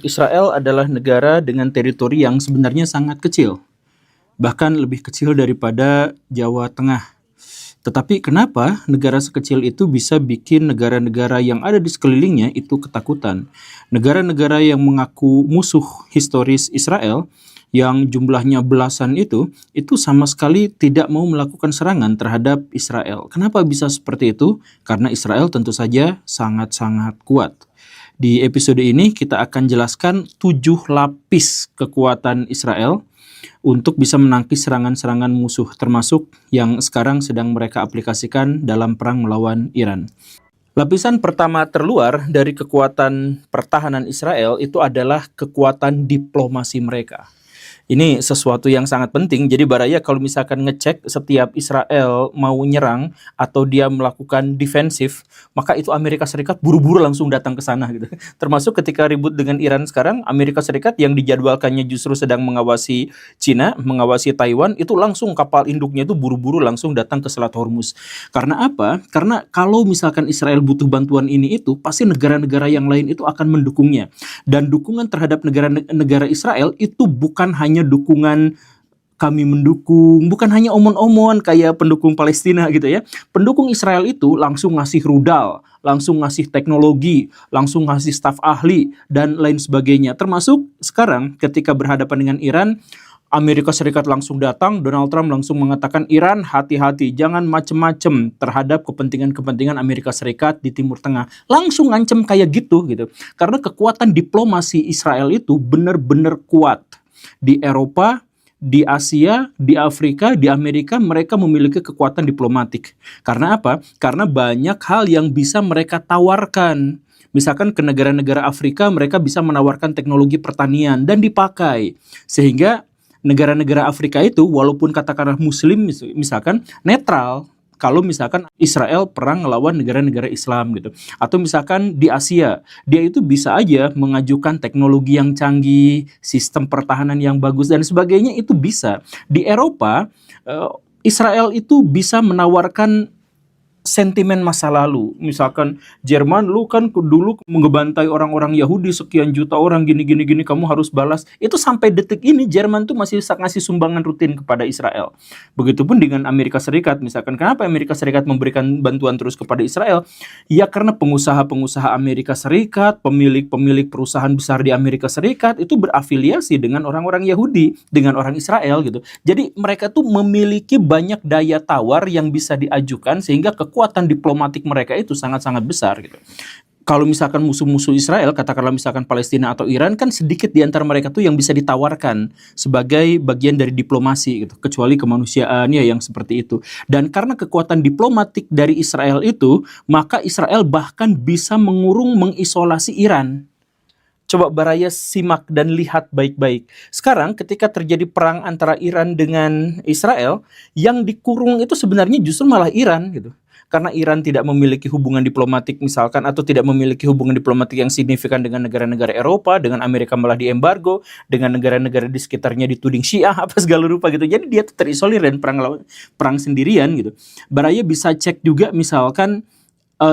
Israel adalah negara dengan teritori yang sebenarnya sangat kecil, bahkan lebih kecil daripada Jawa Tengah. Tetapi kenapa negara sekecil itu bisa bikin negara-negara yang ada di sekelilingnya itu ketakutan? Negara-negara yang mengaku musuh historis Israel, yang jumlahnya belasan itu sama sekali tidak mau melakukan serangan terhadap Israel. Kenapa bisa seperti itu? Karena Israel tentu saja sangat-sangat kuat. Di episode ini kita akan jelaskan 7 lapis kekuatan Israel untuk bisa menangkis serangan-serangan musuh, termasuk yang sekarang sedang mereka aplikasikan dalam perang melawan Iran. Lapisan pertama terluar dari kekuatan pertahanan Israel itu adalah kekuatan diplomasi mereka. Ini sesuatu yang sangat penting. Jadi Baraya kalau misalkan ngecek setiap Israel mau nyerang atau dia melakukan defensif, maka itu Amerika Serikat buru-buru langsung datang ke sana gitu. Termasuk ketika ribut dengan Iran sekarang, Amerika Serikat yang dijadwalkannya justru sedang mengawasi Cina, mengawasi Taiwan, itu langsung kapal induknya itu buru-buru langsung datang ke Selat Hormuz. Karena apa? Karena kalau misalkan Israel butuh bantuan ini itu, pasti negara-negara yang lain itu akan mendukungnya. Dan dukungan terhadap negara Israel itu bukan hanya dukungan kami mendukung, bukan hanya omon-omon kayak pendukung Palestina gitu ya. Pendukung Israel itu langsung ngasih rudal, langsung ngasih teknologi, langsung ngasih staf ahli, dan lain sebagainya. Termasuk sekarang ketika berhadapan dengan Iran, Amerika Serikat langsung datang, Donald Trump langsung mengatakan, Iran hati-hati, jangan macem-macem terhadap kepentingan-kepentingan Amerika Serikat di Timur Tengah. Langsung ngancem kayak gitu. Karena kekuatan diplomasi Israel itu benar-benar kuat. Di Eropa, di Asia, di Afrika, di Amerika, mereka memiliki kekuatan diplomatik. Karena apa? Karena banyak hal yang bisa mereka tawarkan. Misalkan ke negara-negara Afrika, mereka bisa menawarkan teknologi pertanian dan dipakai. Sehingga negara-negara Afrika itu, walaupun katakanlah Muslim, misalkan netral, kalau misalkan Israel perang melawan negara-negara Islam gitu. Atau misalkan di Asia, dia itu bisa aja mengajukan teknologi yang canggih, sistem pertahanan yang bagus dan sebagainya, itu bisa. Di Eropa, Israel itu bisa menawarkan sentimen masa lalu. Misalkan Jerman, lu kan dulu mengebantai orang-orang Yahudi sekian juta orang, gini kamu harus balas. Itu sampai detik ini Jerman tuh masih ngasih sumbangan rutin kepada Israel. Begitupun dengan Amerika Serikat. Misalkan kenapa Amerika Serikat memberikan bantuan terus kepada Israel? Ya karena pengusaha-pengusaha Amerika Serikat, pemilik-pemilik perusahaan besar di Amerika Serikat itu berafiliasi dengan orang-orang Yahudi, dengan orang Israel gitu. Jadi mereka tuh memiliki banyak daya tawar yang bisa diajukan sehingga kekuatan diplomatik mereka itu sangat-sangat besar gitu. Kalau misalkan musuh-musuh Israel, katakanlah misalkan Palestina atau Iran, kan sedikit di antara mereka tuh yang bisa ditawarkan sebagai bagian dari diplomasi gitu, kecuali kemanusiaan ya yang seperti itu. Dan karena kekuatan diplomatik dari Israel itu, maka Israel bahkan bisa mengisolasi Iran. Coba Baraya simak dan lihat baik-baik. Sekarang ketika terjadi perang antara Iran dengan Israel, yang dikurung itu sebenarnya justru malah Iran gitu. Karena Iran tidak memiliki hubungan diplomatik misalkan, atau tidak memiliki hubungan diplomatik yang signifikan dengan negara-negara Eropa, dengan Amerika malah diembargo, dengan negara-negara di sekitarnya dituding Syiah apa segala rupa gitu. Jadi dia tuh terisolir dan perang sendirian gitu. Baraya bisa cek juga misalkan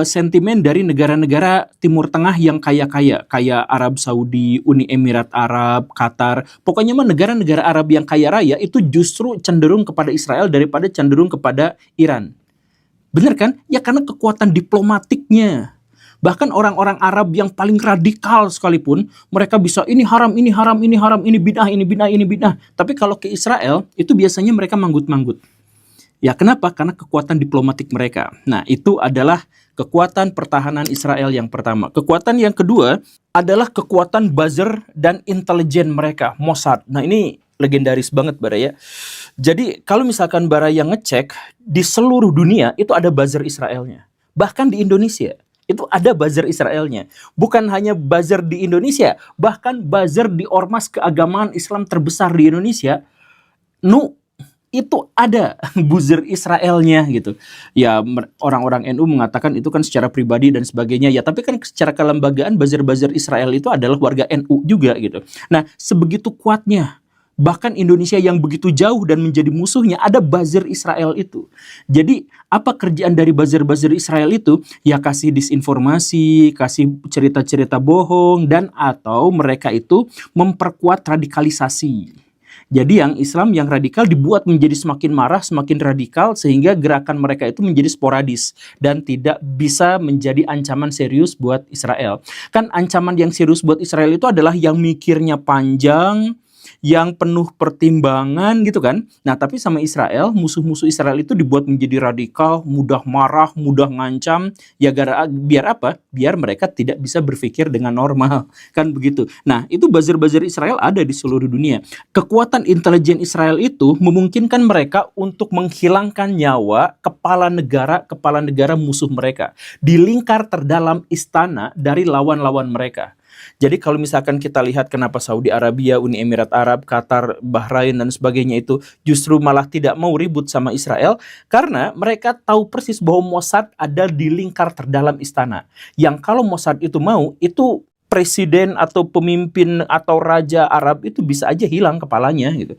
sentimen dari negara-negara Timur Tengah yang kaya-kaya, kayak Arab Saudi, Uni Emirat Arab, Qatar. Pokoknya mah negara-negara Arab yang kaya raya itu justru cenderung kepada Israel daripada cenderung kepada Iran. Bener kan? Ya karena kekuatan diplomatiknya. Bahkan orang-orang Arab yang paling radikal sekalipun, mereka bisa ini haram, ini haram, ini haram, ini bid'ah, ini bid'ah, ini bid'ah. Tapi kalau ke Israel, itu biasanya mereka manggut-manggut. Ya kenapa? Karena kekuatan diplomatik mereka. Nah itu adalah kekuatan pertahanan Israel yang pertama. Kekuatan yang kedua adalah kekuatan buzzer dan intelijen mereka, Mossad. Nah ini legendaris banget Baraya. Jadi kalau misalkan Baraya ngecek, di seluruh dunia itu ada buzzer Israelnya. Bahkan di Indonesia itu ada buzzer Israelnya. Bukan hanya buzzer di Indonesia, bahkan buzzer di ormas keagamaan Islam terbesar di Indonesia, itu ada buzzer Israelnya gitu. Ya orang-orang NU mengatakan itu kan secara pribadi dan sebagainya. Ya tapi kan secara kelembagaan buzzer-buzzer Israel itu adalah warga NU juga gitu. Nah sebegitu kuatnya Bahkan Indonesia yang begitu jauh dan menjadi musuhnya, ada buzzer Israel itu. Jadi apa kerjaan dari buzzer-buzzer Israel itu? Ya kasih disinformasi, kasih cerita-cerita bohong, dan atau mereka itu memperkuat radikalisasi. Jadi yang Islam yang radikal dibuat menjadi semakin marah, semakin radikal, sehingga gerakan mereka itu menjadi sporadis dan tidak bisa menjadi ancaman serius buat Israel. Kan ancaman yang serius buat Israel itu adalah yang mikirnya panjang, yang penuh pertimbangan gitu kan. Nah, tapi sama Israel, musuh-musuh Israel itu dibuat menjadi radikal, mudah marah, mudah ngancam, ya biar apa? Biar mereka tidak bisa berpikir dengan normal, kan begitu. Nah, itu buzzer-buzzer Israel ada di seluruh dunia. Kekuatan intelijen Israel itu memungkinkan mereka untuk menghilangkan nyawa kepala negara musuh mereka, di lingkar terdalam istana dari lawan-lawan mereka. Jadi kalau misalkan kita lihat kenapa Saudi Arabia, Uni Emirat Arab, Qatar, Bahrain dan sebagainya itu justru malah tidak mau ribut sama Israel, karena mereka tahu persis bahwa Mossad ada di lingkar terdalam istana. Yang kalau Mossad itu mau, itu presiden atau pemimpin atau raja Arab itu bisa aja hilang kepalanya gitu.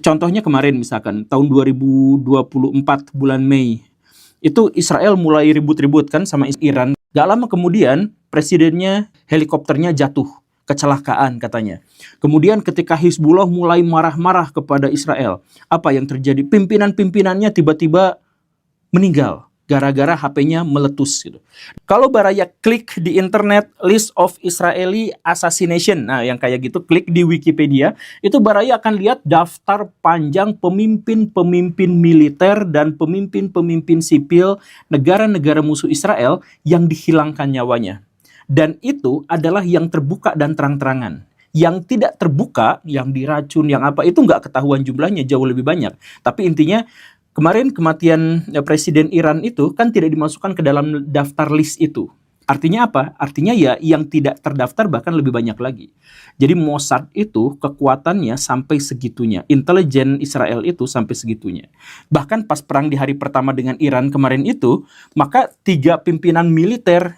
Contohnya kemarin misalkan tahun 2024 bulan Mei, itu Israel mulai ribut-ribut kan sama Iran. Gak lama kemudian presidennya helikopternya jatuh, kecelakaan katanya. Kemudian ketika Hizbullah mulai marah-marah kepada Israel, apa yang terjadi? Pimpinan-pimpinannya tiba-tiba meninggal gara-gara HP-nya meletus gitu. Kalau Baraya klik di internet list of Israeli assassination, nah yang kayak gitu klik di Wikipedia, itu Baraya akan lihat daftar panjang pemimpin-pemimpin militer dan pemimpin-pemimpin sipil negara-negara musuh Israel yang dihilangkan nyawanya. Dan itu adalah yang terbuka dan terang-terangan. Yang tidak terbuka, yang diracun, yang apa, itu nggak ketahuan jumlahnya, jauh lebih banyak. Tapi intinya, kemarin kematian Presiden Iran itu kan tidak dimasukkan ke dalam daftar list itu. Artinya apa? Artinya ya yang tidak terdaftar bahkan lebih banyak lagi. Jadi Mossad itu kekuatannya sampai segitunya. Intelijen Israel itu sampai segitunya. Bahkan pas perang di hari pertama dengan Iran kemarin itu, maka 3 pimpinan militer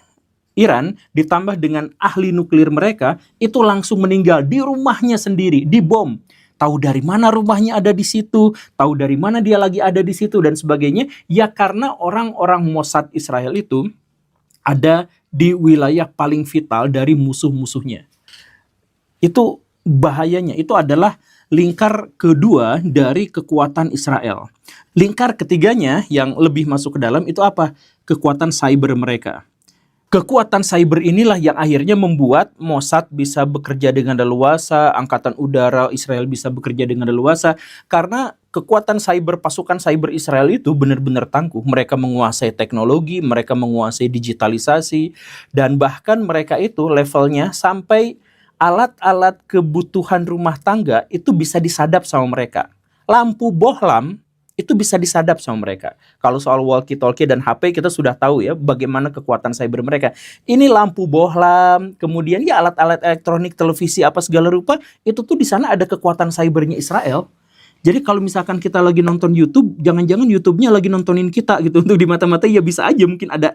Iran ditambah dengan ahli nuklir mereka itu langsung meninggal di rumahnya sendiri, dibom. Tahu dari mana rumahnya ada di situ, tahu dari mana dia lagi ada di situ dan sebagainya, ya karena orang-orang Mossad Israel itu ada di wilayah paling vital dari musuh-musuhnya. Itu bahayanya, itu adalah lingkar kedua dari kekuatan Israel. Lingkar ketiganya yang lebih masuk ke dalam itu apa? Kekuatan cyber mereka. Kekuatan cyber inilah yang akhirnya membuat Mossad bisa bekerja dengan leluasa, Angkatan Udara Israel bisa bekerja dengan leluasa, karena kekuatan cyber, pasukan cyber Israel itu benar-benar tangguh. Mereka menguasai teknologi, mereka menguasai digitalisasi, dan bahkan mereka itu levelnya sampai alat-alat kebutuhan rumah tangga itu bisa disadap sama mereka. Lampu bohlam itu bisa disadap sama mereka. Kalau soal walkie-talkie dan HP kita sudah tahu ya bagaimana kekuatan cyber mereka. Ini lampu bohlam, kemudian ya alat-alat elektronik, televisi apa segala rupa, itu tuh di sana ada kekuatan cybernya Israel. Jadi kalau misalkan kita lagi nonton YouTube, jangan-jangan YouTube-nya lagi nontonin kita gitu. Untuk di mata-mata ya bisa aja mungkin ada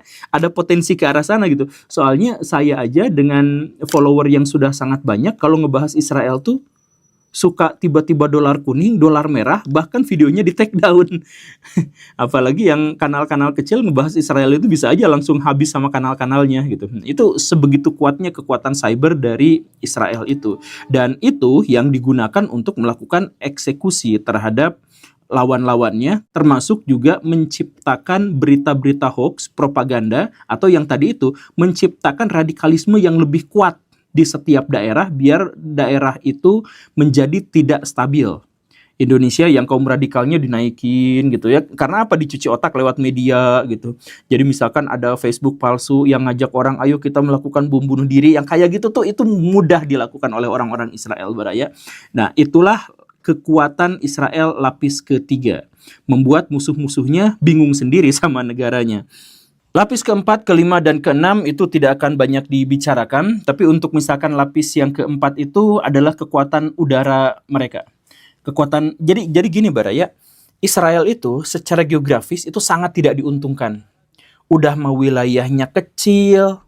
potensi ke arah sana gitu. Soalnya saya aja dengan follower yang sudah sangat banyak, kalau ngebahas Israel tuh suka tiba-tiba dolar kuning, dolar merah, bahkan videonya di take down. Apalagi yang kanal-kanal kecil ngebahas Israel itu bisa aja langsung habis sama kanal-kanalnya gitu. Itu sebegitu kuatnya kekuatan cyber dari Israel itu. Dan itu yang digunakan untuk melakukan eksekusi terhadap lawan-lawannya, termasuk juga menciptakan berita-berita hoax, propaganda, atau yang tadi itu menciptakan radikalisme yang lebih kuat di setiap daerah, biar daerah itu menjadi tidak stabil. Indonesia yang kaum radikalnya dinaikin gitu ya, karena apa? Dicuci otak lewat media gitu. Jadi misalkan ada Facebook palsu yang ngajak orang, ayo kita melakukan bom bunuh diri, yang kayak gitu tuh itu mudah dilakukan oleh orang-orang Israel Baraya. Nah itulah kekuatan Israel lapis ketiga, membuat musuh-musuhnya bingung sendiri sama negaranya. Lapis keempat, kelima, dan keenam itu tidak akan banyak dibicarakan, tapi untuk misalkan lapis yang keempat itu adalah kekuatan udara mereka. Jadi gini Baraya, Israel itu secara geografis itu sangat tidak diuntungkan. Udah mah wilayahnya kecil,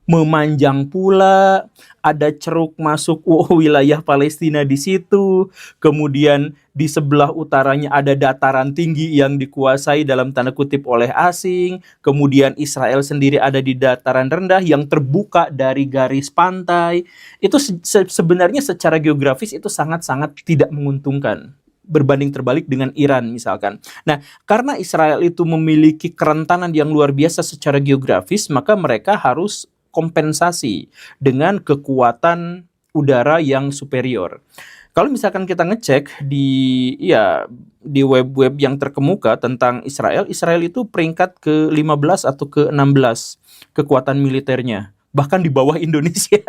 memanjang pula, ada ceruk masuk wilayah Palestina di situ, kemudian di sebelah utaranya ada dataran tinggi yang dikuasai dalam tanda kutip oleh asing, kemudian Israel sendiri ada di dataran rendah yang terbuka dari garis pantai. Itu sebenarnya secara geografis itu sangat-sangat tidak menguntungkan berbanding terbalik dengan Iran misalkan. Nah, karena Israel itu memiliki kerentanan yang luar biasa secara geografis, maka mereka harus kompensasi dengan kekuatan udara yang superior. Kalau misalkan kita ngecek di web-web yang terkemuka tentang Israel, Israel itu peringkat ke-15 atau ke-16 kekuatan militernya, bahkan di bawah Indonesia.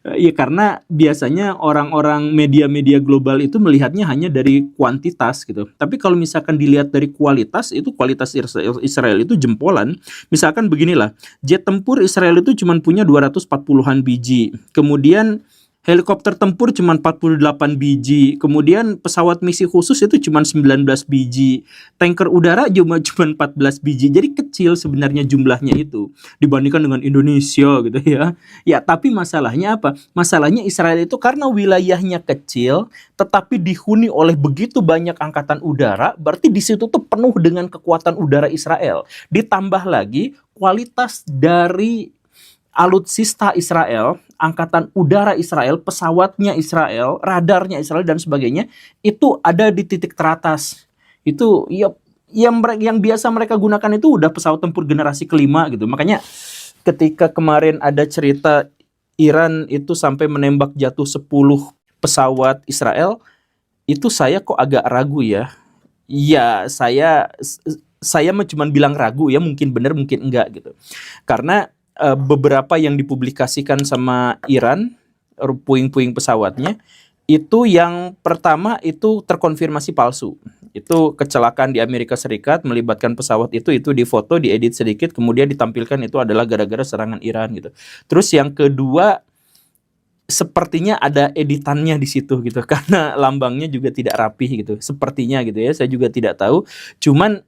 Ya karena biasanya orang-orang media-media global itu melihatnya hanya dari kuantitas gitu. Tapi kalau misalkan dilihat dari kualitas, itu kualitas Israel itu jempolan. Misalkan beginilah, jet tempur Israel itu cuma punya 240-an biji. Kemudian helikopter tempur cuma 48 biji, kemudian pesawat misi khusus itu cuma 19 biji, tanker udara cuma 14 biji, jadi kecil sebenarnya jumlahnya itu dibandingkan dengan Indonesia gitu ya. Ya tapi masalahnya apa? Masalahnya Israel itu karena wilayahnya kecil, tetapi dihuni oleh begitu banyak angkatan udara, berarti di situ tuh penuh dengan kekuatan udara Israel. Ditambah lagi kualitas dari alutsista Israel, angkatan udara Israel, pesawatnya Israel, radarnya Israel dan sebagainya itu ada di titik teratas. Itu ya yang biasa mereka gunakan itu udah pesawat tempur generasi kelima gitu. Makanya ketika kemarin ada cerita Iran itu sampai menembak jatuh 10 pesawat Israel, itu saya kok agak ragu ya. Ya, saya cuma bilang ragu ya, mungkin benar mungkin enggak gitu. Karena beberapa yang dipublikasikan sama Iran, puing-puing pesawatnya, itu yang pertama itu terkonfirmasi palsu. Itu kecelakaan di Amerika Serikat melibatkan pesawat itu difoto, diedit sedikit, kemudian ditampilkan itu adalah gara-gara serangan Iran gitu. Terus yang kedua, sepertinya ada editannya di situ gitu, karena lambangnya juga tidak rapih gitu, sepertinya gitu ya, saya juga tidak tahu. Cuman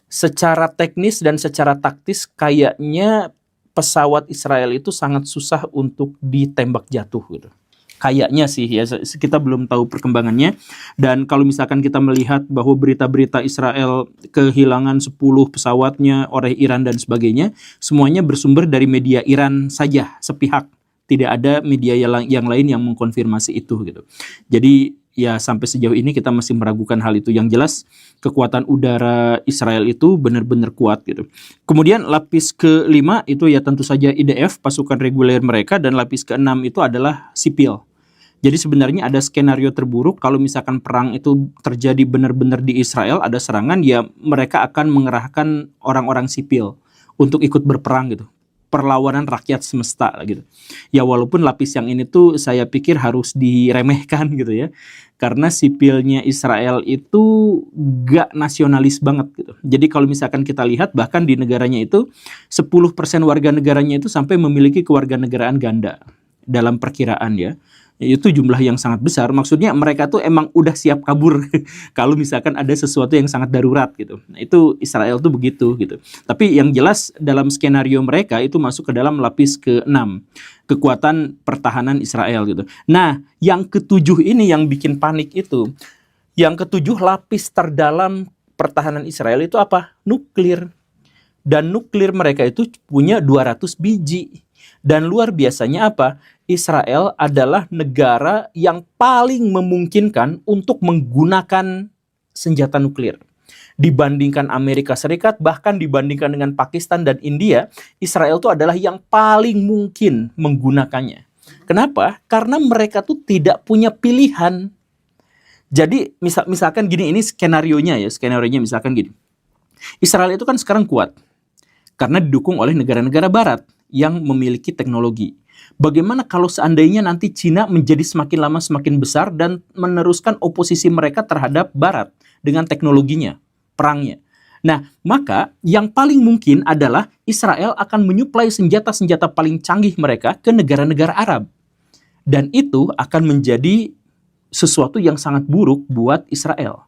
secara teknis dan secara taktis kayaknya pesawat Israel itu sangat susah untuk ditembak jatuh gitu. Kayaknya sih ya, kita belum tahu perkembangannya. Dan kalau misalkan kita melihat bahwa berita-berita Israel kehilangan 10 pesawatnya oleh Iran dan sebagainya, semuanya bersumber dari media Iran saja, sepihak. Tidak ada media yang lain yang mengkonfirmasi itu gitu. Jadi ya sampai sejauh ini kita masih meragukan hal itu. Yang jelas kekuatan udara Israel itu benar-benar kuat gitu. Kemudian lapis ke-5 itu ya tentu saja IDF, pasukan reguler mereka, dan lapis ke-6 itu adalah sipil. Jadi sebenarnya ada skenario terburuk kalau misalkan perang itu terjadi benar-benar di Israel, ada serangan, ya mereka akan mengerahkan orang-orang sipil untuk ikut berperang gitu. Perlawanan rakyat semesta gitu. Ya walaupun lapis yang ini tuh saya pikir harus diremehkan gitu ya. Karena sipilnya Israel itu gak nasionalis banget gitu. Jadi kalau misalkan kita lihat bahkan di negaranya itu 10% warga negaranya itu sampai memiliki kewarganegaraan ganda dalam perkiraan ya. Itu jumlah yang sangat besar. Maksudnya mereka tuh emang udah siap kabur kalau misalkan ada sesuatu yang sangat darurat gitu. Nah, itu Israel tuh begitu gitu. Tapi yang jelas dalam skenario mereka itu masuk ke dalam lapis ke-6, kekuatan pertahanan Israel gitu. Nah, yang ke-7 ini yang bikin panik itu. Yang ke-7 lapis terdalam pertahanan Israel itu apa? Nuklir. Dan nuklir mereka itu punya 200 biji. Dan luar biasanya apa? Israel adalah negara yang paling memungkinkan untuk menggunakan senjata nuklir. Dibandingkan Amerika Serikat, bahkan dibandingkan dengan Pakistan dan India, Israel itu adalah yang paling mungkin menggunakannya. Kenapa? Karena mereka tuh tidak punya pilihan. Jadi misalkan gini, ini skenarionya misalkan gini. Israel itu kan sekarang kuat karena didukung oleh negara-negara barat yang memiliki teknologi. Bagaimana kalau seandainya nanti Cina menjadi semakin lama semakin besar dan meneruskan oposisi mereka terhadap barat dengan teknologinya, perangnya. Nah, maka yang paling mungkin adalah Israel akan menyuplai senjata-senjata paling canggih mereka ke negara-negara Arab. Dan itu akan menjadi sesuatu yang sangat buruk buat Israel.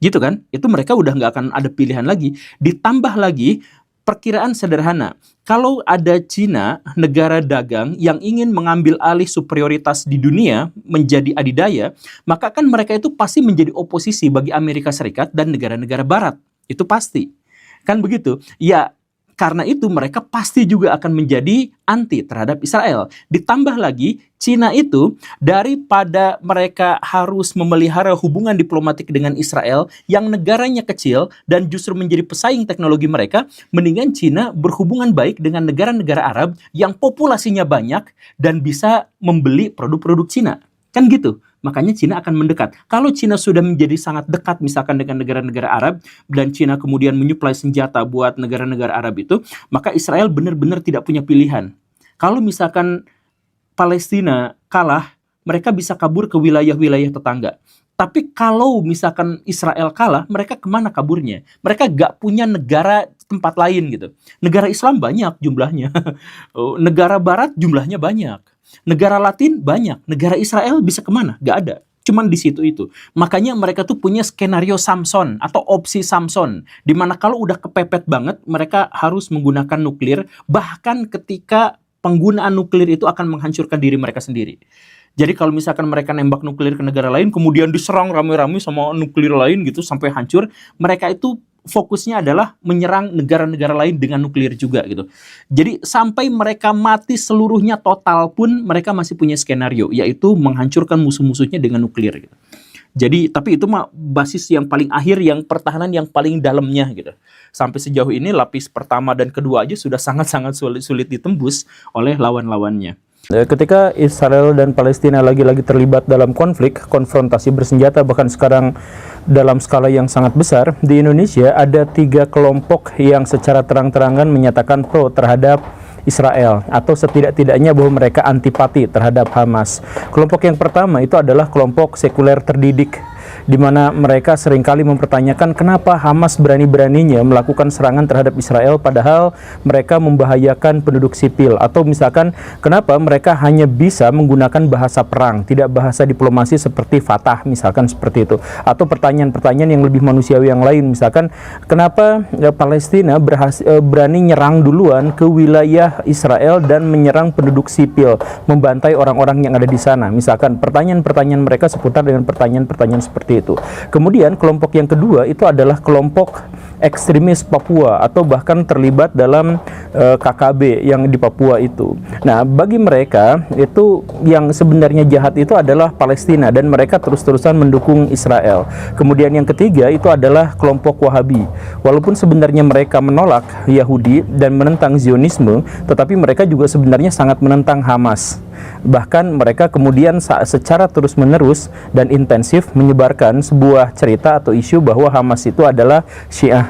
Gitu kan? Itu mereka udah nggak akan ada pilihan lagi. Ditambah lagi, Perkiraan sederhana, kalau ada Cina, negara dagang yang ingin mengambil alih superioritas di dunia menjadi adidaya, maka kan mereka itu pasti menjadi oposisi bagi Amerika Serikat dan negara-negara barat. Itu pasti. Kan begitu? Ya, karena itu mereka pasti juga akan menjadi anti terhadap Israel. Ditambah lagi, Cina itu daripada mereka harus memelihara hubungan diplomatik dengan Israel yang negaranya kecil dan justru menjadi pesaing teknologi mereka, mendingan Cina berhubungan baik dengan negara-negara Arab yang populasinya banyak dan bisa membeli produk-produk Cina. Kan gitu. Makanya Cina akan mendekat. Kalau Cina sudah menjadi sangat dekat misalkan dengan negara-negara Arab dan Cina kemudian menyuplai senjata buat negara-negara Arab itu, maka Israel benar-benar tidak punya pilihan. Kalau misalkan Palestina kalah, mereka bisa kabur ke wilayah-wilayah tetangga. Tapi kalau misalkan Israel kalah, mereka kemana kaburnya? Mereka gak punya negara tempat lain gitu. Negara Islam banyak jumlahnya. Negara Barat jumlahnya banyak. Negara Latin banyak. Negara Israel bisa kemana? Gak ada. Cuman di situ itu. Makanya mereka tuh punya skenario Samson atau opsi Samson. Dimana kalau udah kepepet banget, mereka harus menggunakan nuklir. Bahkan ketika penggunaan nuklir itu akan menghancurkan diri mereka sendiri. Jadi kalau misalkan mereka nembak nuklir ke negara lain, kemudian diserang rame-rame sama nuklir lain gitu sampai hancur, mereka itu fokusnya adalah menyerang negara-negara lain dengan nuklir juga gitu. Jadi sampai mereka mati seluruhnya total pun mereka masih punya skenario, yaitu menghancurkan musuh-musuhnya dengan nuklir gitu. Jadi tapi itu mah basis yang paling akhir, yang pertahanan yang paling dalamnya gitu. Sampai sejauh ini lapis pertama dan kedua aja sudah sangat-sangat sulit ditembus oleh lawan-lawannya. Ketika Israel dan Palestina lagi-lagi terlibat dalam konflik, konfrontasi bersenjata, bahkan sekarang dalam skala yang sangat besar, di Indonesia ada 3 kelompok yang secara terang-terangan menyatakan pro terhadap Israel, atau setidak-tidaknya bahwa mereka antipati terhadap Hamas. Kelompok yang pertama itu adalah kelompok sekuler terdidik, di mana mereka seringkali mempertanyakan kenapa Hamas berani-beraninya melakukan serangan terhadap Israel padahal mereka membahayakan penduduk sipil, atau misalkan kenapa mereka hanya bisa menggunakan bahasa perang, tidak bahasa diplomasi seperti Fatah misalkan seperti itu, atau pertanyaan-pertanyaan yang lebih manusiawi yang lain, misalkan kenapa Palestina berani nyerang duluan ke wilayah Israel dan menyerang penduduk sipil, membantai orang-orang yang ada di sana, misalkan pertanyaan-pertanyaan mereka seputar dengan pertanyaan-pertanyaan seperti itu. Kemudian kelompok yang kedua itu adalah kelompok ekstremis Papua, atau bahkan terlibat dalam KKB yang di Papua itu. Nah, bagi mereka itu yang sebenarnya jahat itu adalah Palestina, dan mereka terus-terusan mendukung Israel. Kemudian yang ketiga itu adalah kelompok Wahabi. Walaupun sebenarnya mereka menolak Yahudi dan menentang Zionisme, tetapi mereka juga sebenarnya sangat menentang Hamas. Bahkan mereka kemudian secara terus-menerus dan intensif menyebarkan sebuah cerita atau isu bahwa Hamas itu adalah Syiah.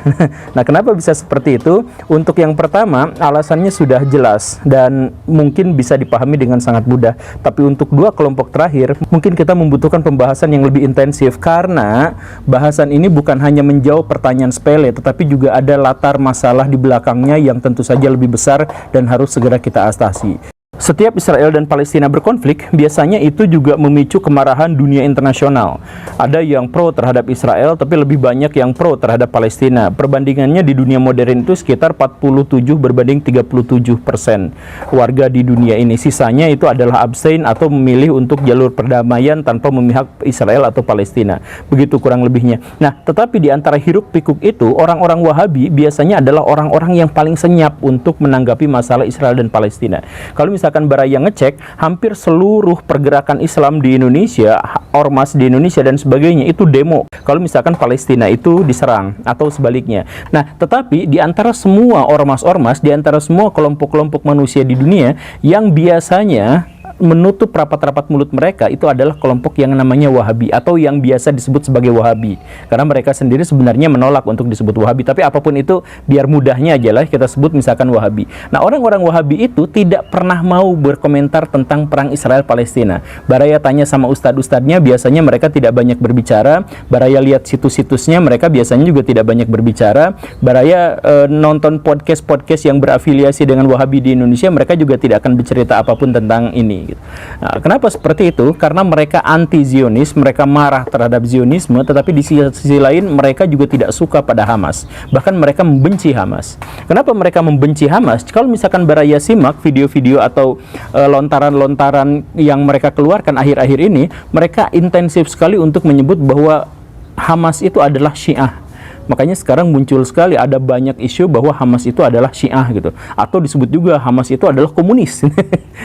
Nah, kenapa bisa seperti itu? Untuk yang pertama, alasannya sudah jelas dan mungkin bisa dipahami dengan sangat mudah. Tapi untuk 2 kelompok terakhir, mungkin kita membutuhkan pembahasan yang lebih intensif, karena bahasan ini bukan hanya menjawab pertanyaan sepele, tetapi juga ada latar masalah di belakangnya yang tentu saja lebih besar dan harus segera kita atasi. Setiap Israel dan Palestina berkonflik, biasanya itu juga memicu kemarahan dunia internasional. Ada yang pro terhadap Israel, tapi lebih banyak yang pro terhadap Palestina. Perbandingannya di dunia modern itu sekitar 47 berbanding 37% warga di dunia ini. Sisanya itu adalah abstain atau memilih untuk jalur perdamaian tanpa memihak Israel atau Palestina. Begitu kurang lebihnya. Nah, tetapi di antara hiruk pikuk itu, orang-orang Wahabi biasanya adalah orang-orang yang paling senyap untuk menanggapi masalah Israel dan Palestina. Kalau misalkan Baraya ngecek, hampir seluruh pergerakan Islam di Indonesia, ormas di Indonesia dan sebagainya itu demo kalau misalkan Palestina itu diserang atau sebaliknya. Nah, tetapi di antara semua ormas-ormas, di antara semua kelompok-kelompok manusia di dunia, yang biasanya menutup rapat-rapat mulut mereka itu adalah kelompok yang namanya Wahabi, atau yang biasa disebut sebagai Wahabi, karena mereka sendiri sebenarnya menolak untuk disebut Wahabi, tapi apapun itu biar mudahnya aja lah kita sebut misalkan Wahabi. Nah, orang-orang Wahabi itu tidak pernah mau berkomentar tentang perang Israel-Palestina. Baraya tanya sama ustadz-ustadznya, biasanya mereka tidak banyak berbicara. Baraya lihat situs-situsnya, mereka biasanya juga tidak banyak berbicara. Baraya nonton podcast-podcast yang berafiliasi dengan Wahabi di Indonesia, mereka juga tidak akan bercerita apapun tentang ini ini gitu. Nah, kenapa seperti itu? Karena mereka anti Zionis, mereka marah terhadap Zionisme, tetapi di sisi lain mereka juga tidak suka pada Hamas. Bahkan mereka membenci Hamas. Kenapa mereka membenci Hamas? Kalau misalkan Baraya simak video-video atau lontaran-lontaran yang mereka keluarkan akhir-akhir ini, mereka intensif sekali untuk menyebut bahwa Hamas itu adalah Syiah. Makanya sekarang muncul sekali ada banyak isu bahwa Hamas itu adalah Syiah gitu. Atau disebut juga Hamas itu adalah komunis.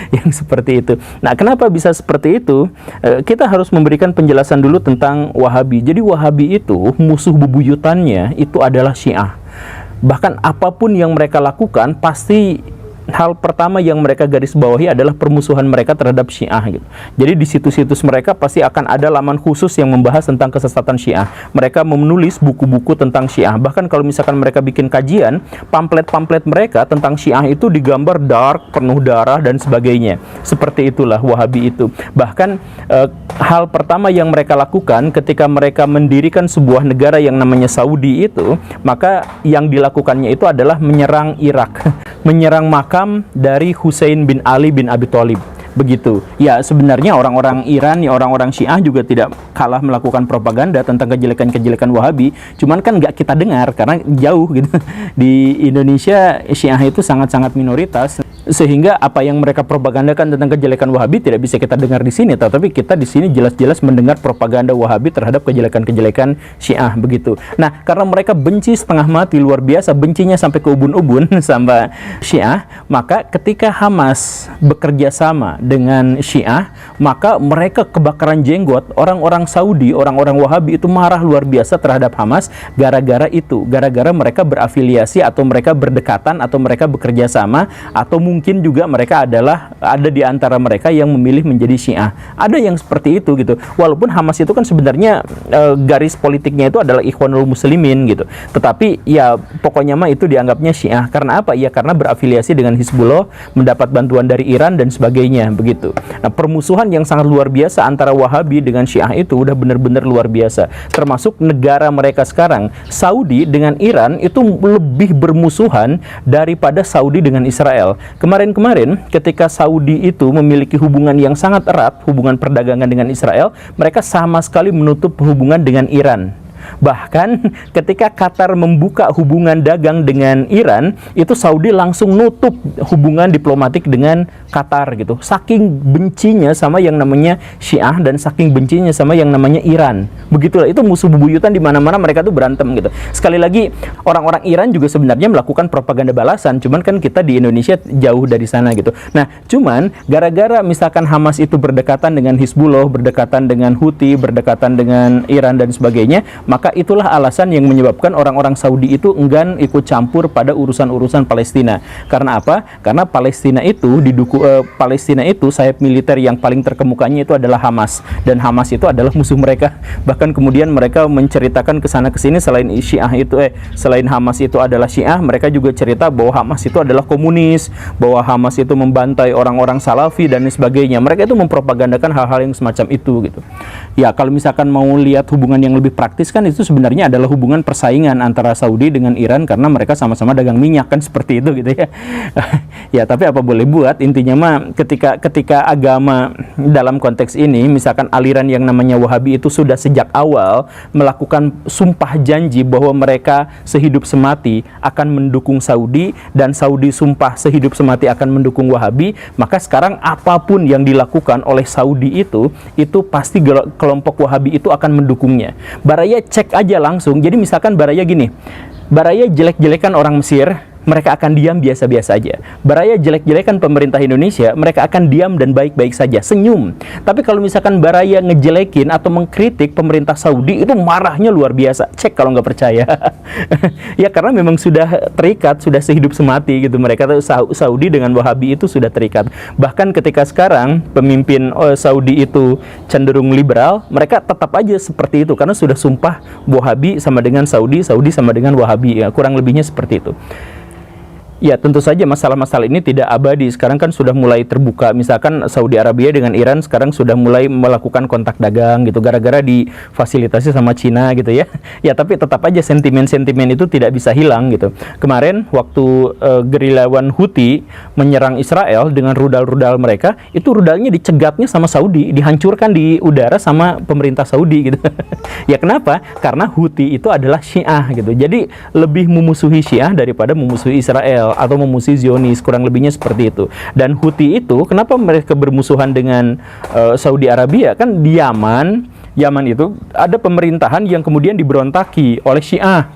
Yang seperti itu. Nah, kenapa bisa seperti itu? Kita harus memberikan penjelasan dulu tentang Wahabi. Jadi Wahabi itu musuh bebuyutannya itu adalah Syiah. Bahkan apapun yang mereka lakukan pasti hal pertama yang mereka garis bawahi adalah permusuhan mereka terhadap Syiah gitu. Jadi di situs-situs mereka pasti akan ada laman khusus yang membahas tentang kesesatan Syiah. Mereka menulis buku-buku tentang Syiah. Bahkan kalau misalkan mereka bikin kajian, pamflet-pamflet mereka tentang Syiah itu digambar dark, penuh darah dan sebagainya. Seperti itulah Wahabi itu. Bahkan hal pertama yang mereka lakukan ketika mereka mendirikan sebuah negara yang namanya Saudi itu, maka yang dilakukannya itu adalah menyerang Irak, menyerang makam dari Husain bin Ali bin Abi Thalib. Begitu. Ya, sebenarnya orang-orang Iran, ya orang-orang Syiah juga tidak kalah melakukan propaganda tentang kejelekan-kejelekan Wahabi. Cuman kan nggak kita dengar karena jauh gitu. Di Indonesia Syiah itu sangat-sangat minoritas, sehingga apa yang mereka propagandakan tentang kejelekan Wahabi tidak bisa kita dengar di sini. Tapi kita di sini jelas-jelas mendengar propaganda Wahabi terhadap kejelekan-kejelekan Syiah begitu. Nah, karena mereka benci setengah mati, luar biasa bencinya sampai ke ubun-ubun sama Syiah, maka ketika Hamas bekerja sama dengan Syiah, maka mereka kebakaran jenggot. Orang-orang Saudi, orang-orang Wahabi itu marah luar biasa terhadap Hamas gara-gara itu, gara-gara mereka berafiliasi atau mereka berdekatan atau mereka bekerja sama, atau mungkin juga mereka ada di antara mereka yang memilih menjadi Syiah. Ada yang seperti itu gitu. Walaupun Hamas itu kan sebenarnya garis politiknya itu adalah Ikhwanul Muslimin gitu. Tetapi ya pokoknya mah itu dianggapnya Syiah. Karena apa? Ya karena berafiliasi dengan Hizbullah, mendapat bantuan dari Iran dan sebagainya begitu. Nah, permusuhan yang sangat luar biasa antara Wahabi dengan Syiah itu udah benar-benar luar biasa. Termasuk negara mereka sekarang, Saudi dengan Iran itu lebih bermusuhan daripada Saudi dengan Israel. Kemarin-kemarin ketika Saudi itu memiliki hubungan yang sangat erat, hubungan perdagangan dengan Israel, mereka sama sekali menutup hubungan dengan Iran. Bahkan ketika Qatar membuka hubungan dagang dengan Iran, itu Saudi langsung nutup hubungan diplomatik dengan Qatar gitu. Saking bencinya sama yang namanya Syiah dan saking bencinya sama yang namanya Iran. Begitulah, itu musuh bebuyutan di mana-mana mereka tuh berantem gitu. Sekali lagi, orang-orang Iran juga sebenarnya melakukan propaganda balasan, cuman kan kita di Indonesia jauh dari sana gitu. Nah, cuman gara-gara misalkan Hamas itu berdekatan dengan Hizbullah, berdekatan dengan Houthi, berdekatan dengan Iran dan sebagainya, maka itulah alasan yang menyebabkan orang-orang Saudi itu enggan ikut campur pada urusan-urusan Palestina. Karena apa? Karena Palestina itu Palestina itu sayap militer yang paling terkemukanya itu adalah Hamas, dan Hamas itu adalah musuh mereka. Bahkan kemudian mereka menceritakan ke sana ke sini, selain Hamas itu adalah Syiah, mereka juga cerita bahwa Hamas itu adalah komunis, bahwa Hamas itu membantai orang-orang Salafi dan sebagainya. Mereka itu mempropagandakan hal-hal yang semacam itu gitu. Ya, kalau misalkan mau lihat hubungan yang lebih praktis kan itu sebenarnya adalah hubungan persaingan antara Saudi dengan Iran karena mereka sama-sama dagang minyak kan, seperti itu gitu ya. Ya, tapi apa boleh buat, intinya mah ketika agama dalam konteks ini, misalkan aliran yang namanya Wahabi itu sudah sejak awal melakukan sumpah janji bahwa mereka sehidup semati akan mendukung Saudi, dan Saudi sumpah sehidup semati akan mendukung Wahabi, maka sekarang apapun yang dilakukan oleh Saudi itu pasti kelompok Wahabi itu akan mendukungnya. Baraya cek aja langsung. Jadi misalkan Baraya gini, Baraya jelek-jelekan orang Mesir, mereka akan diam biasa-biasa aja. Baraya jelek-jelekan pemerintah Indonesia, mereka akan diam dan baik-baik saja, senyum. Tapi kalau misalkan Baraya ngejelekin atau mengkritik pemerintah Saudi, itu marahnya luar biasa. Cek kalau nggak percaya. Ya karena memang sudah terikat, sudah sehidup semati gitu. Mereka tuh Saudi dengan Wahabi itu sudah terikat. Bahkan ketika sekarang pemimpin Saudi itu cenderung liberal, mereka tetap aja seperti itu karena sudah sumpah Wahabi sama dengan Saudi, Saudi sama dengan Wahabi. Ya, kurang lebihnya seperti itu. Ya, tentu saja masalah-masalah ini tidak abadi. Sekarang kan sudah mulai terbuka. Misalkan Saudi Arabia dengan Iran sekarang sudah mulai melakukan kontak dagang gitu, gara-gara difasilitasi sama Cina gitu ya. Ya, tapi tetap aja sentimen-sentimen itu tidak bisa hilang gitu. Kemarin waktu gerilyawan Houthi menyerang Israel dengan rudal-rudal mereka, itu rudalnya dicegatnya sama Saudi, dihancurkan di udara sama pemerintah Saudi gitu. Ya, kenapa? Karena Houthi itu adalah Syiah gitu. Jadi lebih memusuhi Syiah daripada memusuhi Israel atau memusuhi Zionis, kurang lebihnya seperti itu. Dan Houthi itu kenapa mereka bermusuhan dengan Saudi Arabia? Kan di Yaman itu ada pemerintahan yang kemudian diberontaki oleh Syiah,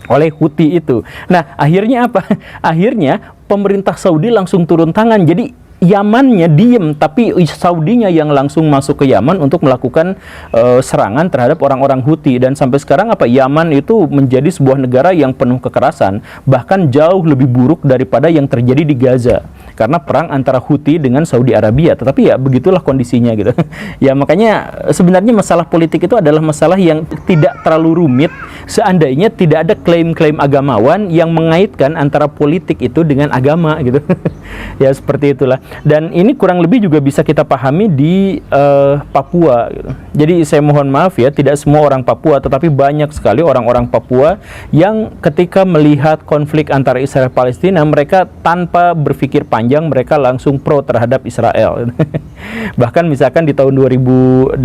oleh Houthi itu. Nah, akhirnya apa? Akhirnya pemerintah Saudi langsung turun tangan. Jadi Yamannya diem, tapi Saudinya yang langsung masuk ke Yaman untuk melakukan serangan terhadap orang-orang Houthi. Dan sampai sekarang apa? Yaman itu menjadi sebuah negara yang penuh kekerasan, bahkan jauh lebih buruk daripada yang terjadi di Gaza, karena perang antara Houthi dengan Saudi Arabia. Tetapi ya begitulah kondisinya gitu. Ya, makanya sebenarnya masalah politik itu adalah masalah yang tidak terlalu rumit seandainya tidak ada klaim-klaim agamawan yang mengaitkan antara politik itu dengan agama gitu. Ya, seperti itulah. Dan ini kurang lebih juga bisa kita pahami di Papua gitu. Jadi saya mohon maaf ya, tidak semua orang Papua, tetapi banyak sekali orang-orang Papua yang ketika melihat konflik antara Israel dan Palestina, mereka tanpa berpikir panjang, mereka langsung pro terhadap Israel. Bahkan misalkan di tahun 2018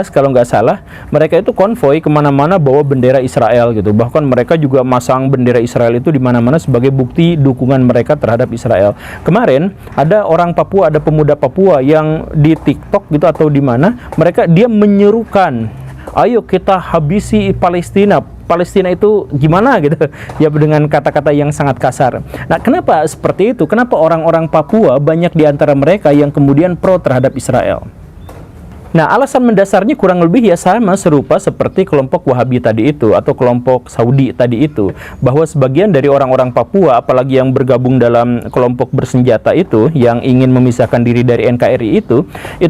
kalau nggak salah, mereka itu konvoy kemana-mana bawa bendera Israel gitu. Bahkan mereka juga masang bendera Israel itu di mana-mana sebagai bukti dukungan mereka terhadap Israel. Kemarin ada orang Papua, ada pemuda Papua yang di TikTok gitu atau di mana, dia menyerukan, ayo kita habisi Palestina. Palestina itu gimana gitu ya, dengan kata-kata yang sangat kasar. Nah, kenapa seperti itu? Kenapa orang-orang Papua banyak di antara mereka yang kemudian pro terhadap Israel? Nah, alasan mendasarnya kurang lebih ya sama serupa seperti kelompok Wahabi tadi itu atau kelompok Saudi tadi itu, bahwa sebagian dari orang-orang Papua, apalagi yang bergabung dalam kelompok bersenjata itu yang ingin memisahkan diri dari NKRI itu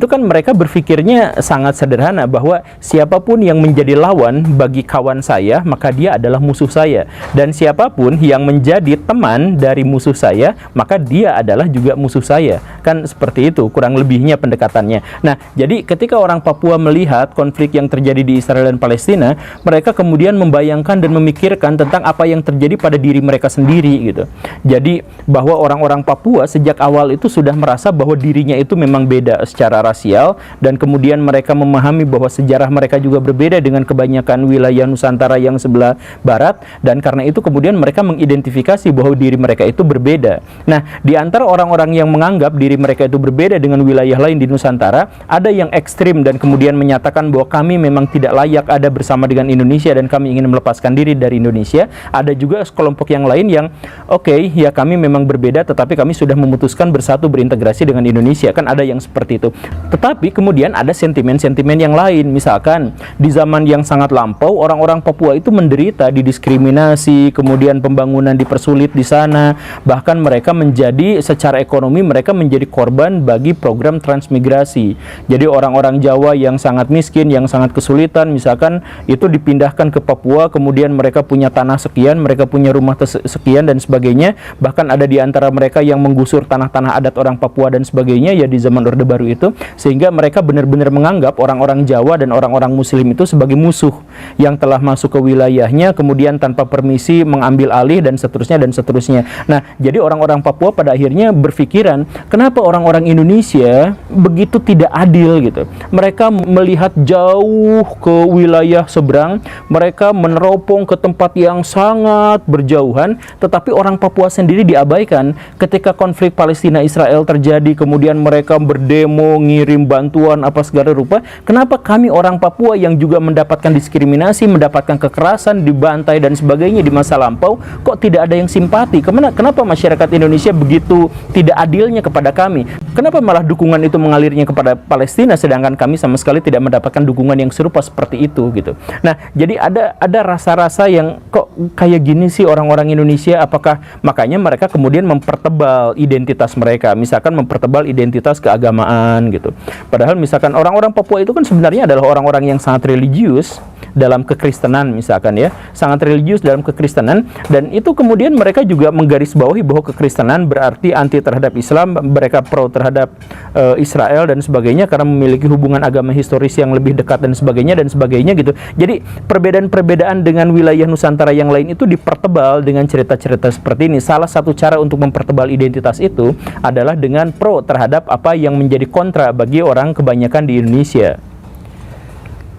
kan mereka berpikirnya sangat sederhana, bahwa siapapun yang menjadi lawan bagi kawan saya, maka dia adalah musuh saya, dan siapapun yang menjadi teman dari musuh saya, maka dia adalah juga musuh saya. Kan seperti itu kurang lebihnya pendekatannya. Nah, jadi ketika orang Papua melihat konflik yang terjadi di Israel dan Palestina, mereka kemudian membayangkan dan memikirkan tentang apa yang terjadi pada diri mereka sendiri gitu. Jadi bahwa orang-orang Papua sejak awal itu sudah merasa bahwa dirinya itu memang beda secara rasial, dan kemudian mereka memahami bahwa sejarah mereka juga berbeda dengan kebanyakan wilayah Nusantara yang sebelah barat, dan karena itu kemudian mereka mengidentifikasi bahwa diri mereka itu berbeda. Nah, di antara orang-orang yang menganggap diri mereka itu berbeda dengan wilayah lain di Nusantara, ada yang ekstrim dan kemudian menyatakan bahwa kami memang tidak layak ada bersama dengan Indonesia dan kami ingin melepaskan diri dari Indonesia. Ada juga kelompok yang lain yang ya kami memang berbeda, tetapi kami sudah memutuskan bersatu berintegrasi dengan Indonesia. Kan ada yang seperti itu. Tetapi kemudian ada sentimen-sentimen yang lain. Misalkan di zaman yang sangat lampau, orang-orang Papua itu menderita didiskriminasi, kemudian pembangunan dipersulit di sana, bahkan mereka menjadi secara ekonomi mereka menjadi korban bagi program transmigrasi. Jadi orang-orang Jawa yang sangat miskin, yang sangat kesulitan, misalkan itu dipindahkan ke Papua, kemudian mereka punya tanah sekian, mereka punya rumah sekian dan sebagainya. Bahkan ada di antara mereka yang menggusur tanah-tanah adat orang Papua dan sebagainya ya di zaman Orde Baru itu, sehingga mereka benar-benar menganggap orang-orang Jawa dan orang-orang Muslim itu sebagai musuh yang telah masuk ke wilayahnya, kemudian tanpa permisi mengambil alih dan seterusnya dan seterusnya. Nah, jadi orang-orang Papua pada akhirnya berpikiran, kenapa orang-orang Indonesia begitu tidak adil gitu. Mereka melihat jauh ke wilayah seberang, mereka meneropong ke tempat yang sangat berjauhan, tetapi orang Papua sendiri diabaikan. Ketika konflik Palestina-Israel terjadi, kemudian mereka berdemo, ngirim bantuan apa segala rupa. Kenapa kami orang Papua yang juga mendapatkan diskriminasi, mendapatkan kekerasan, dibantai dan sebagainya di masa lampau, kok tidak ada yang simpati? Kenapa masyarakat Indonesia begitu tidak adilnya kepada kami? Kenapa malah dukungan itu mengalirnya kepada Palestina, sedangkan kami sama sekali tidak mendapatkan dukungan yang serupa seperti itu gitu. Nah, jadi ada rasa-rasa yang kok kayak gini sih orang-orang Indonesia. Apakah makanya mereka kemudian mempertebal identitas mereka, misalkan mempertebal identitas keagamaan gitu. Padahal misalkan orang-orang Papua itu kan sebenarnya adalah orang-orang yang sangat religius, dalam kekristenan misalkan ya, sangat religius dalam kekristenan, dan itu kemudian mereka juga menggarisbawahi bahwa kekristenan berarti anti terhadap Islam, mereka pro terhadap Israel dan sebagainya karena memiliki hubungan agama historis yang lebih dekat dan sebagainya gitu. Jadi perbedaan-perbedaan dengan wilayah Nusantara yang lain itu dipertebal dengan cerita-cerita seperti ini. Salah satu cara untuk mempertebal identitas itu adalah dengan pro terhadap apa yang menjadi kontra bagi orang kebanyakan di Indonesia.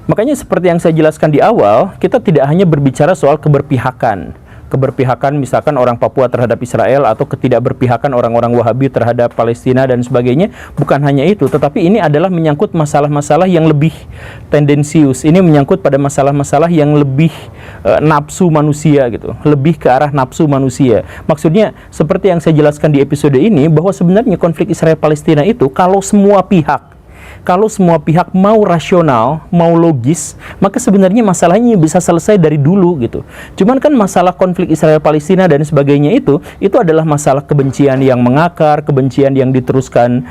Makanya seperti yang saya jelaskan di awal, kita tidak hanya berbicara soal keberpihakan misalkan orang Papua terhadap Israel atau ketidakberpihakan orang-orang Wahabi terhadap Palestina dan sebagainya. Bukan hanya itu, tetapi ini adalah menyangkut masalah-masalah yang lebih tendensius. Ini menyangkut pada masalah-masalah yang lebih nafsu manusia gitu, lebih ke arah nafsu manusia. Maksudnya seperti yang saya jelaskan di episode ini, bahwa sebenarnya konflik Israel-Palestina itu kalau semua pihak mau rasional, mau logis, maka sebenarnya masalahnya bisa selesai dari dulu gitu. Cuman kan masalah konflik Israel-Palestina dan sebagainya itu adalah masalah kebencian yang mengakar, kebencian yang diteruskan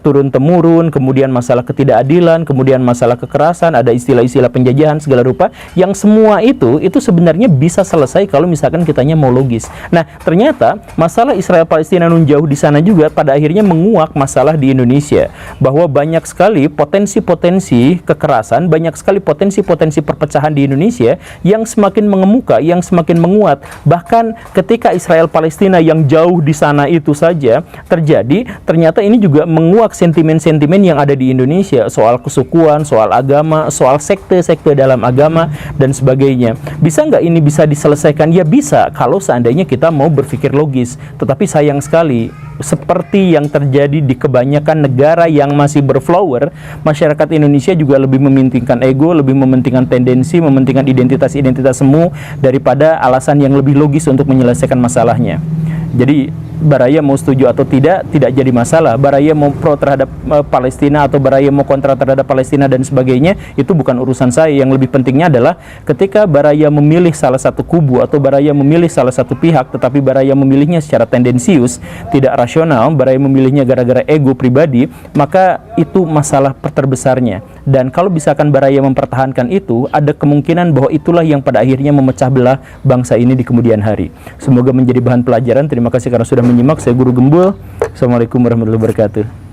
turun-temurun, kemudian masalah ketidakadilan, kemudian masalah kekerasan, ada istilah-istilah penjajahan segala rupa, yang semua itu sebenarnya bisa selesai kalau misalkan kitanya mau logis. Nah, ternyata masalah Israel-Palestina nun jauh di sana juga pada akhirnya menguak masalah di Indonesia, bahwa banyak sekali potensi-potensi kekerasan, banyak sekali potensi-potensi perpecahan di Indonesia yang semakin mengemuka, yang semakin menguat. Bahkan ketika Israel-Palestina yang jauh di sana itu saja terjadi, ternyata ini juga menguak sentimen-sentimen yang ada di Indonesia soal kesukuan, soal agama, soal sekte-sekte dalam agama dan sebagainya. Bisa nggak ini bisa diselesaikan? Ya bisa, kalau seandainya kita mau berpikir logis. Tetapi sayang sekali, seperti yang terjadi di kebanyakan negara yang masih berflower, masyarakat Indonesia juga lebih mementingkan ego, lebih mementingkan tendensi, mementingkan identitas-identitas semu daripada alasan yang lebih logis untuk menyelesaikan masalahnya. Jadi Baraya mau setuju atau tidak jadi masalah. Baraya mau pro terhadap Palestina atau Baraya mau kontra terhadap Palestina dan sebagainya, itu bukan urusan saya. Yang lebih pentingnya adalah ketika Baraya memilih salah satu kubu atau Baraya memilih salah satu pihak, tetapi Baraya memilihnya secara tendensius, tidak rasional, Baraya memilihnya gara-gara ego pribadi, maka itu masalah terbesarnya. Dan kalau misalkan Baraya mempertahankan itu, ada kemungkinan bahwa itulah yang pada akhirnya memecah belah bangsa ini di kemudian hari. Semoga menjadi bahan pelajaran. Terima kasih karena sudah menyimak. Saya Guru Gembul. Assalamualaikum warahmatullahi wabarakatuh.